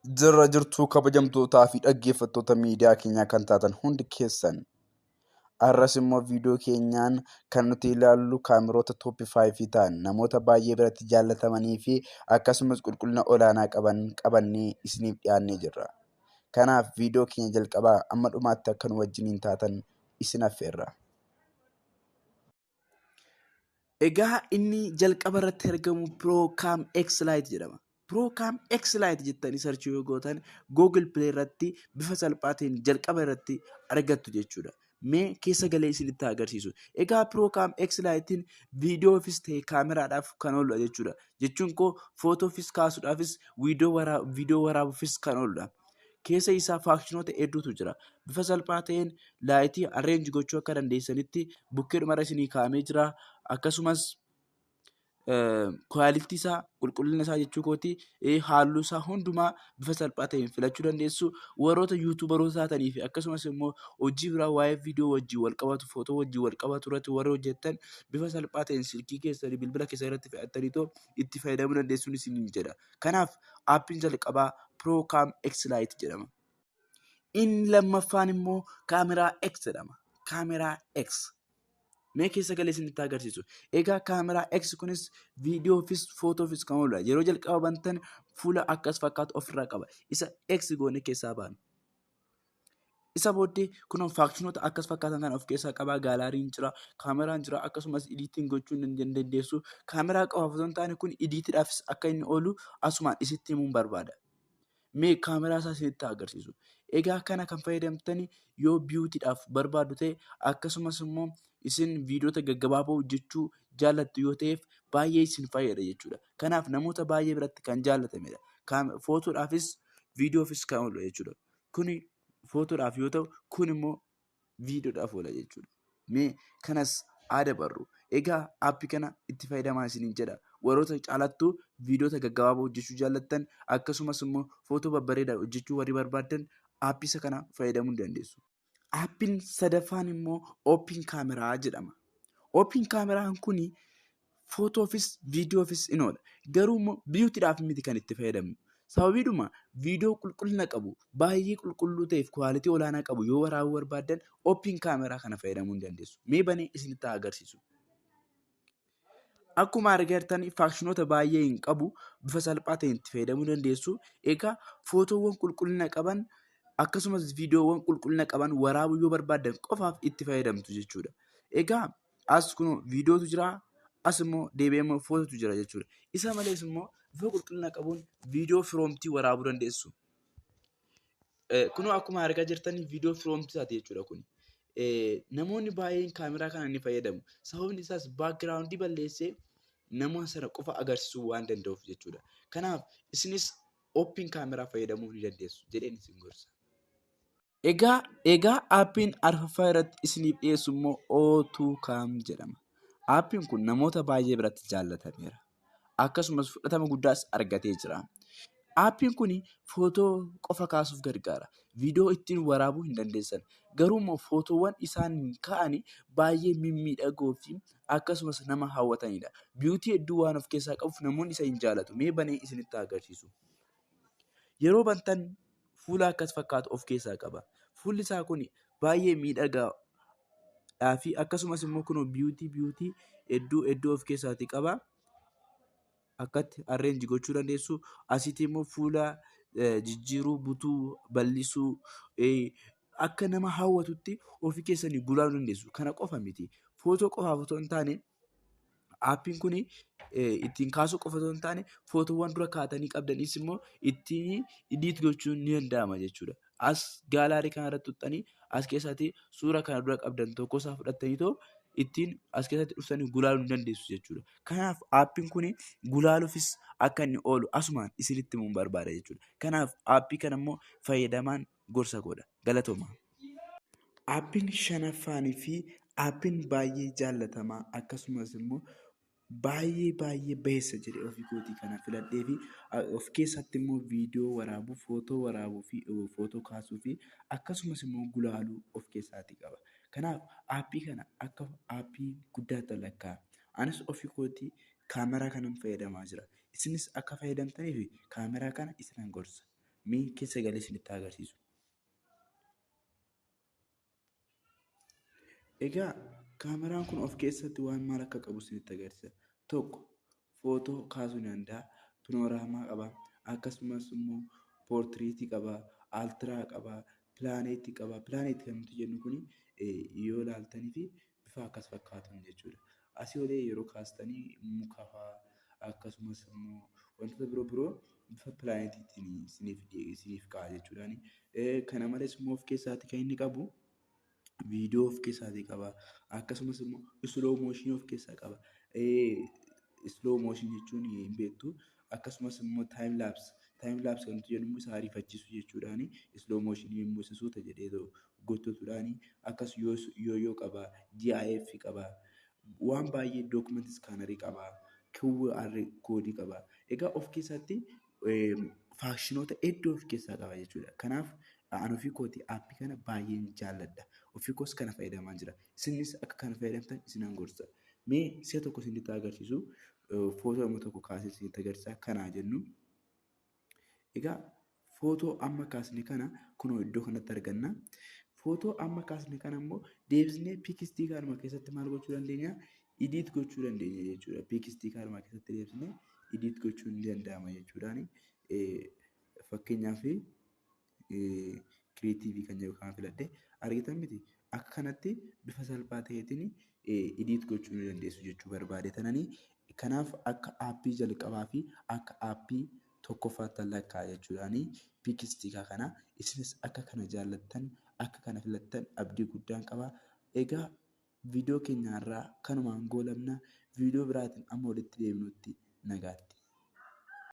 Jirra jirtuu kabajamtootaa fi dhaggeeffattoota miidiyaa keenyaa kan taatan hundi keessan har'as immoo viidiyoo keenyaan kan nuti ilaallu kaameroota tooppii 5 ta'an namoota baay'ee biratti jaallatamanii fi akkasumas qulqullina olaanaa qabannee isiniif dhiyaannee jirra. Kanaaf viidiyoo keenya jalqabaa amma dhumaatti akka nu wajjiniin taatan isin affeerra. Egaa inni jalqaba irratti argamu Proocam X Lite jedhama. Proocam X Lite jettanii sarchii yoo gootan Google Play irratti bifa salphaa ta'een jalqaba irratti argattu jechuudha. Mee keessa galee isinitti agarsiisu. Egaa Proocam X Lite'n viidiyoofis ta'e kaameraadhaaf kan ooludha jechuudha. Jechuun koo footoofis kaasuudhaafis viidiyoo waraabuufis kan ooludha. Keessa isaa faankshinoota hedduutu jira. Bifa salphaa ta'een laayitii arreenji gochuu akka dandeessanitti bukkeedhuma irra isinii kaa'amee jira. Akkasumas kwaalitiin isaa qulqullina isaa jechuu kooti halluu isaa hundumaa bifa salphaa ta'een filachuu dandeessu. Warroota yuutuubaroota taatanii fi akkasumas immoo hojii biraa waa'ee viidiyoo wajjin wal qabatu footoo wajjin wal qabatu irratti warra hojjettan bifa salphaa ta'een silkii keessanii bilbila keessan irratti fe'attanii itti fayyadamuu dandeessuun isiniin jedha. Kanaaf aappiin jalqabaa Proocam X Lite jedhama. Inni lammaffaan immoo kaameraa X jedhama. Kaameraa X. Mee keessa galee isinitti agarsiisu. Egaa kaameraa X kunis viidiyoofis footoofis kan ooludha. Yeroo jalqaba bantan fuula akkas fakkaatu ofirraa qaba. Isa X goone keessaa baanu. Isa booddee kun faankshinoota akkas fakkaatan kan of keessaa qaba. Gaalaariin jira, kaameraan jira, akkasumas ediitiin gochuu ni dandeessu. Kaameraa qofaaf osoo hin taane kun ediitiidhaafis akka inni oolu asumaan isitti himuun barbaada. Mee kaameraa isaa isinitti agarsiisu. Egaa kana kan fayyadamtani yoo biyuutiidhaaf barbaadu ta'e akkasumas immoo isin viidiyoota gaggabaaboo hojjechuu jaallattu yoo ta'eef baay'ee isin fayyada jechuudha. Kanaaf namoota baay'ee biratti kan jaallatamedha. Footoodhaafis viidiyoofis kan oolu jechuudha. Kuni footoodhaaf yoo ta'u kun immoo viidiyoodhaaf oola jechuudha. Mee kanas dabarru. Egaa aappii kana itti fayyadamaa isiniin jedha. Warroota caalattuu viidiyoota gaggabaaboo hojjechuu jaallattan akkasumas immoo footoo babbareedaa hojjechuu warri barbaadan aappii isa kana fayyadamuu dandeessu. Aappiin sadaffaan immoo Open Kaameraa jedhama. Open Kaameraan kun footoofis viidiyoofis in oola. Garuu immoo biyuutiidhaaf miti kan itti fayyadamnu. Sababiidhuma viidiyoo qulqullina qabu baay'ee qulqulluu ta'eef kwaalitii olaanaa qabu yoo waraabuu barbaadan Open Kaameraa kana fayyadamuu ni dandeessu. Mee banee isinitti agarsiisu. Akkuma argitan faankshinoota baay'ee hin qabu. Bifa salphaa ta'een itti fayyadamuu dandeessu. Egaa footoowwan qulqullina qaban akkasumas viidiyoowwan qulqullina qaban waraabuu yoo barbaadan qofaaf itti fayyadamtu jechuudha. Egaa as kun viidiyootu jira. As immoo deebi'ee immoo foototu jira jechuudha. Isa malees immoo bifa qulqullina qabuun viidiyoo firoomtii waraabuu dandeessu. Kunoo akkuma argaa jirtan viidiyoo firoomtii taate jechuudha kun. Namoonni baay'een kaameraa kana ni fayyadamu. Sababni isaas baakgiraawundii balleessee nama sana qofa agarsiisuu waan danda'uuf jechuudha. Kanaaf isinis Open Kaameraa fayyadamuu ni dandeessu jedheen isin gorsa. Egaa aappiin arfaffaa irratti isiniif dhiyeessu immoo O2Cam jedhama. Aappiin kun namoota baay'ee biratti jaallatameera. Akkasumas fudhatama guddaas argatee jira. Aappiin kun footoo qofa kaasuuf gargaara. Viidiyoo ittiin waraabuu hin dandeessan. Garuu immoo footoowwan isaan ka'an baay'ee mimmiidhagoo fi akkasumas nama hawwatanidha. Biyuutii hedduu waan of keessaa qabuuf namoonni isa hin jaallatu. Mee banee isinitti agarsiisu. Yeroo bantan fuula akkas fakkaatu of keessaa qaba. Fuulli isaa kun baay'ee miidhagaa fi akkasumas immoo kun biyuutii hedduu of keessaatii qaba. Akkatti arreenji gochuu dandeessu. Asitti immoo fuula jijjiiruu, butuu, bal'isuu akka nama hawwatutti ofii keessanii gulaaluu dandeessu. Kana qofa miti. Footoo qofaaf otoo hin taane aappiin kun ittiin kaasuu qofa otoo hin taane footoowwan dura kaatanii qabdanis immoo ittiin ediit gochuun ni danda'ama jechuudha. As gaalaarii kana irratti tuqxanii as keessatti suura kana dura qabdan tokkosaa fudhattanii ittiin as keessatti dhuftanii gulaaluu ni dandeessu jechuudha. Kanaaf aappiin kun gulaaluufis akka inni oolu asumaan isinitti himuun barbaada jechuudha. Kanaaf aappii kana immoo fayyadamaan gorsa godha. Galatooma. Aappiin shanaffaanii fi aappiin baay'ee jaallatamaa akkasumas immoo baay'ee bayeessa jedhee ofii kootii kana filadhee fi of keessatti immoo viidiyoo waraabuu, footoo waraabuu fi footoo kaasuu fi akkasumas immoo gulaaluu of keessaatii qaba. Kanaaf aappii kana akka aappii guddaatti lakkaa'ama. Anis ofii kootii kaameraa kanan fayyadamaa jira. Isinis akka fayyadamtaniif kaameraa kana isinan gorsa. Mee keessa galee isinitti agarsiisu. Egaa kaameraan kun of keessatti waan maal akka qabu isinitti agarsiisa. Tokko footoo kaasuu ni danda'a, pinoraamaa qaba, akkasumas immoo poortiriitii qaba, altiraa qaba, pilaaneetii qaba. Pilaaneetii kan nuti jennu kun yoo ilaaltanii fi bifa akkas fakkaatuun jechuudha. Asii olee yeroo kaastanii muka fa'aa akkasumas immoo wantoota biroo bifa pilaaneetiitiin isiniif ka'a jechuudhaani. Kana malees immoo of keessaatti kan inni qabu viidiyoo of keessaatii qaba. Akkasumas immoo isloo mooshinii of keessaa qaba. Isloo mooshinii jechuun hin beektu. Akkasumas immoo taayim laapsi. Taayim laapsi kan nuti jennu isa ariifachiisu jechuudhaani. Isloo mooshinii immoo isa suuta jedhee gochotuudhaani. Akkas yoo qaba. GIF qaba. Waan baay'ee dookumentii iskaanarii qaba. QR koodii qaba. Egaa of keessatti faankshinoota hedduu of keessaa qaba jechuudha. Kanaaf ani ofii kooti aappii kana baay'een jaalladha. Ofii koos kana fayyadamaa jira. Isinis akka kana fayyadamtan isinan gorsa. Mee si'a tokko isinitti agarsiisu footoo amma tokko kaasee isinitti agarsiisa. Kanaa jennu egaa footoo amma kaasne kana kunoo iddoo kanatti arganna. Footoo amma kaasne kana immoo deebisnee piikistii kanuma keessatti maal gochuu dandeenya? Idiit gochuu dandeenya jechuudha. Piikistii kanuma keessatti deebisnee idiit gochuun ni danda'ama jechuudhaani. Fakkeenyaaf kireetiivii kan jedhu kan filadhe argitan miti akka kanatti bifa salphaa ta'eetiin idiit gochuu ni dandeessu jechuu barbaade tananii. Kanaaf akka aappii jalqabaa fi akka aappii tokkoffaatti lakkaa jechuudhaani. Piikistiikaa kana isinis akka kana jaallattan akka kana filattan abdii guddaan qaba. Egaa viidiyoo keenyaarraa kanumaan goolabna. Viidiyoo biraatiin amma walitti deebinutti nagaatti.